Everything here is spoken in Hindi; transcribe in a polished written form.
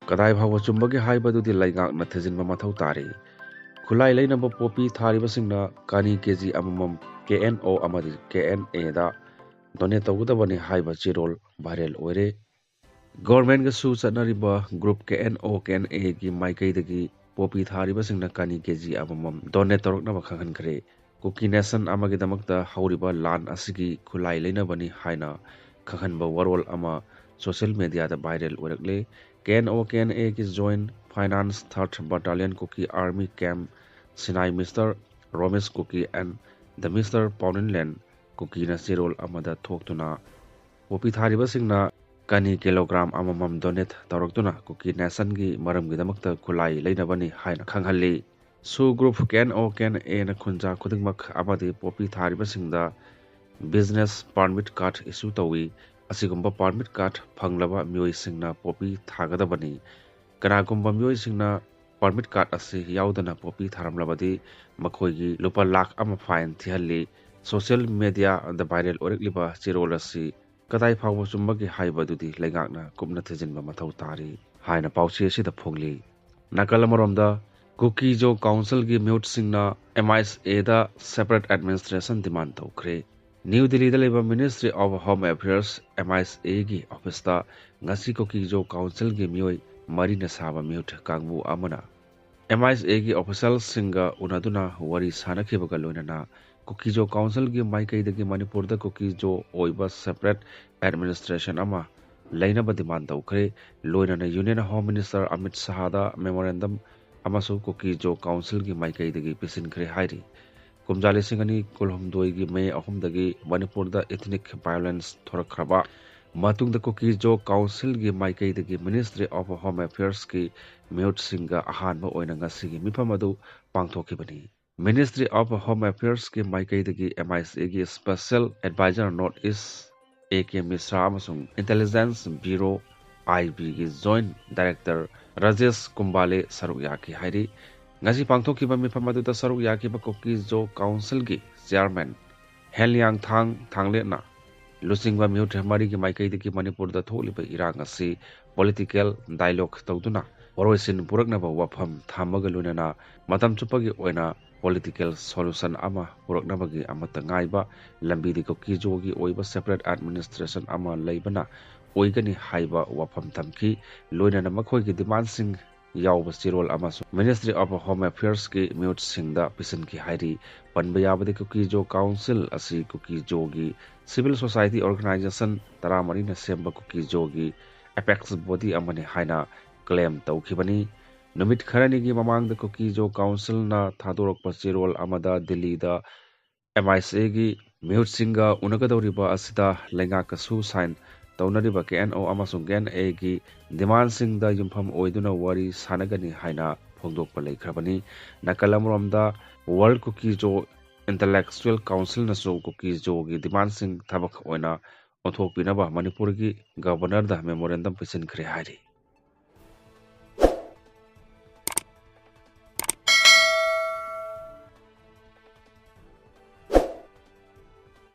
कदाई भाव चुम्बगे हाइबदुदि लैगाकना थेजिनबा मथौ तारि खुलाई लेनबा पोपी थारिबसिंगना कानी केजी अममम KNO अमदि KNA दा डोनेट तौगदबनि हाइबा चिरोल वायरल ओइरे गवर्नमेंट गा सु चनरिबा ग्रुप KNO KNA की माइकैदगी पोपी थारिबसिंगना कानी केजी अममम डोनेट तौरकनबा खंगनखरे कुकी नेशन अमगिदमकता हौरिबा लान असिगी खुलाई लेनबनि हाइना खंगनबा वरोल अमा सोशल मीडिया दा वायरल ओइरकले KNO KNA की joint finance 3rd battalion Kuki army camp सिनाई mister Romesh Kuki and the mister पॉनिनलैंड कुकी ना चिरोल अमदा थोक्तुना पोपी थारिबसिंगना कानी किलोग्राम अममम डोनेट तौरक्तुना कुकी नेशन की मरमगिदमकता खुलाई लेनबनि हाइना खंगहल्ली सु ग्रुप KNO KNA ना खुंजा खुदिंगमक अमदि पोपी थारिबसिंगदा बिजनेस परमिट कार्ड इशू तौई असिगुम्बा परमिट कार्ड फंगलबा मियोइसिंगना पोपी थागदबनि कनागुम्बा मियोइसिंगना परमिट कार्ड असि याउदना पोपी थारमलबदि मखोइगी लुपा लाख अमा फाइन थिहल्ली सोशल मीडिया द वायरल ओरकलिबा चिरोल असि कदाई फाव चुम्बगी हाइबदुदि लेगाकना कुपना थेजिनबा मथौ तारि हाइना पाउची असिदा फोंगली नकलमरोमदा कुकी जो काउंसिल की म्यूट सिंगना MISA दा सेपरेट एडमिनिस्ट्रेशन डिमांड तौखरे न्यू दिल्ली दा लेबा ministry of home affairs MISA की ऑफिस दा ngasi कुकी जो काउंसिल की म्योय मरी साबा म्यूट कांगबू अमना MISA की ऑफिशियल सिंगा उनादुना वरी सानखेबगा लोइनना कुकी जो काउंसिल की माइकैदगी मणिपुर दा कुकी जो ओइबा सेपरेट एडमिनिस्ट्रेशन अमा लेनबा डिमांड तौखरे लोइनना union home minister Amit Shah दा मेमोरेंडम अमसु कुकी जो काउंसिल की माइकैदगी पिसिनखरे हाइरी कुमजाली सिंगनी कुलहमदोई की मे अहुमदगी मणिपुर दा एथनिक वायलेंस थोरखरबा मतुंग दा कुकी जो काउंसिल की माइकैदगी मिनिस्ट्री ऑफ होम अफेयर्स की म्यूट सिंगा अहानबा ओइना ngasi मिफम अदु पांगथोखिबनी मिनिस्ट्री ऑफ होम अफेयर्स की माइकैदगी MISA की special adviser north east AK Mishra अमसुंग इंटेलिजेंस ब्यूरो IB की जॉइंट डायरेक्टर राजेश कुंबाले सरुक याकी हाइरी ngasi पांगथोखिबा मिफम अदुदा सरुक याकीबा कुकी जो काउंसिल की चेयरमैन हेलियांग थांग थांगलेना लुसिंगबा म्यूट मरी की माइकैदगी मणिपुर दा थोलिबा इरांग असि पॉलिटिकल डायलॉग तौदुना वरोइसिन पुरकनबा वाफम थामबगा लुनना मतम चुपगी ओइना पॉलिटिकल सॉल्यूशन अमा पुरकनबगी अमता गाइबा लंबीदी कुकी जोगी ओइबा सेपरेट एडमिनिस्ट्रेशन अमा लेबना ओइगनी हाइबा वाफम थमकी लोइनना मखोइगी डिमांडसिंग यावबा चिरोल अमासु मिनिस्ट्री ऑफ होम अफेयर्स की म्यूट सिंगदा पिसन की हाइरी पनबा याबदि कुकी जो काउंसिल असि कुकी जोगी सिविल सोसाइटी ऑर्गेनाइजेशन तरामरी न सेम्बा कुकी जोगी एपेक्स बॉडी अमने हाइना क्लेम तौखिबनी नुमित खरनी की ममांग द कुकी जो काउंसिल ना थादोरक चिरोल अमदा दिल्ली दा MISA की म्यूट सिंगा उनगदौरिबा असिदा लेंगा कसु साइन तौनरिबा KNO अमसुंग KNA की डिमांड सिंग दा युमफम ओइदुना वरी सानगनी हाइना फोंदोकपा लेखरबनी नकलमरोमदा वर्ल्ड कुकी जो इंटेलेक्चुअल काउंसिल नसो कुकी जो की डिमांड सिंग थबक ओइना ओथोकपिनबा मणिपुर की गवर्नर दा मेमोरेंडम पिसिनखरे हाइरी